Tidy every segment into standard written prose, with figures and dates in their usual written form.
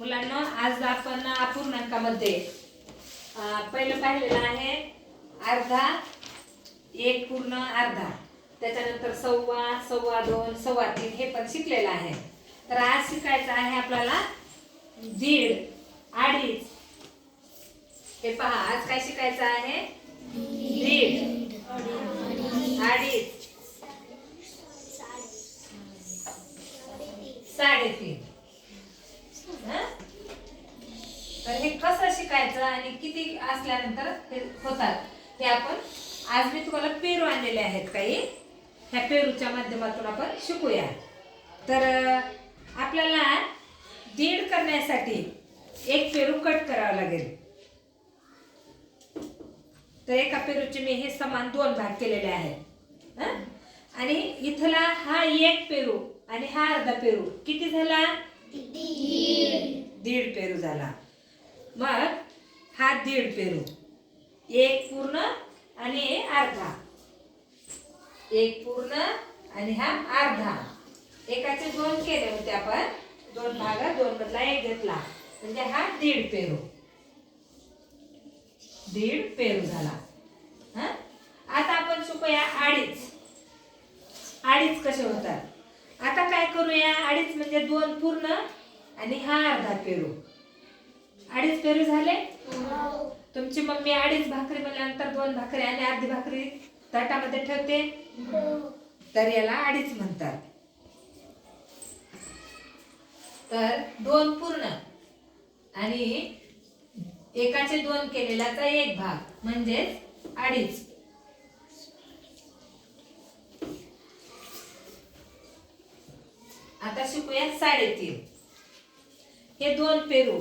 मुलांना आज आपण अपूर्णांकामध्ये पहिलं पाहिलेलं आहे अर्धा, एक पूर्ण अर्धा, त्याच्यानंतर सव्वा, सव्वा दोन, सव्वा तीन हे पण शिकलेलं आहे. तर आज शिकायचं आहे आपल्याला दीड, अडीच. हे पहा, आज काय शिकायचं आहे? दीड, अडीच, साडेतीन. तर हे कसं शिकायचं आणि किती असल्यानंतर हे होतात ते आपण आज मी तुम्हाला पेरू आणलेले आहेत काही. ह्या पेरूच्या माध्यमातून आपण शिकूया. तर आपल्याला दीड करण्यासाठी एक पेरू कट करावा लागेल. तर एका पेरूचे मी हे समान दोन भाग केलेले आहेत. आणि इथला हा एक पेरू आणि हा अर्धा पेरू किती झाला? दीड पेरू झाला. मग हा दीड पेरू, एक पूर्ण आणि अर्धा, एक पूर्ण आणि हा अर्धा. एकाचे दोन केले होते आपण, दोन भाग, दोन मधला एक घेतला म्हणजे हा दीड पेरू, दीड पेरू झाला. आता आपण शिकूया अडीच. अडीच कसे होतात? आता काय करूया? अडीच म्हणजे दोन पूर्ण आणि हा अर्धा पेरू. अडीच पेरू झाले? तुमची मम्मी अडीच भाकरी म्हणल्यानंतर दोन भाकरी आणि अर्धी भाकरी ताटामध्ये ठेवते, तर याला अडीच म्हणतात. तर दोन पूर्ण आणि एकाचे दोन केलेल्याचा एक भाग म्हणजेच अडीच. आता शिकूया साडेतीन. हे दोन पेरू,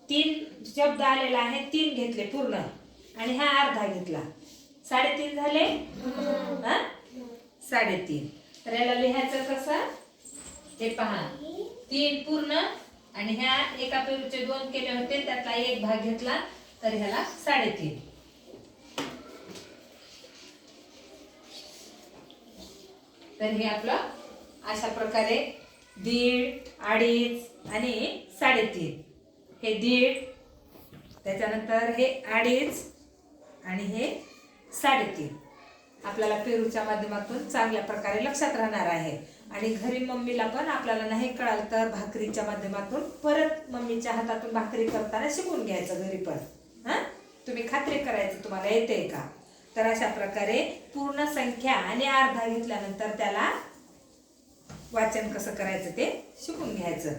तीन शब्द आलेला आहे, तीन घेतले पूर्ण आणि हा अर्धा घेतला, साडेतीन झाले. साडेतीन. तर याला लिहायचं कसं? हे पहा, तीन पूर्ण आणि ह्या एका पेरूचे दोन केले होते, त्यातला एक भाग घेतला, तर ह्याला साडेतीन. तर हे आपलं अशा प्रकारे दीड, अडीच आणि साडेतीन. हे दीड, त्याच्यानंतर हे अडीच आणि हे साडेतीन आपल्याला पेरूच्या माध्यमातून चांगल्या प्रकारे लक्षात राहणार आहे. आणि घरी मम्मीला पण आपल्याला नाही कळालं तर भाकरीच्या माध्यमातून परत मम्मीच्या हातातून भाकरी करताना शिकून घ्यायचं घरी पण. तुम्ही खात्री करायचं तुम्हाला येते का. तर अशा प्रकारे पूर्ण संख्या आणि अर्धा घेतल्यानंतर त्याला वाचन कसं करायचं ते शिकून घ्यायचं.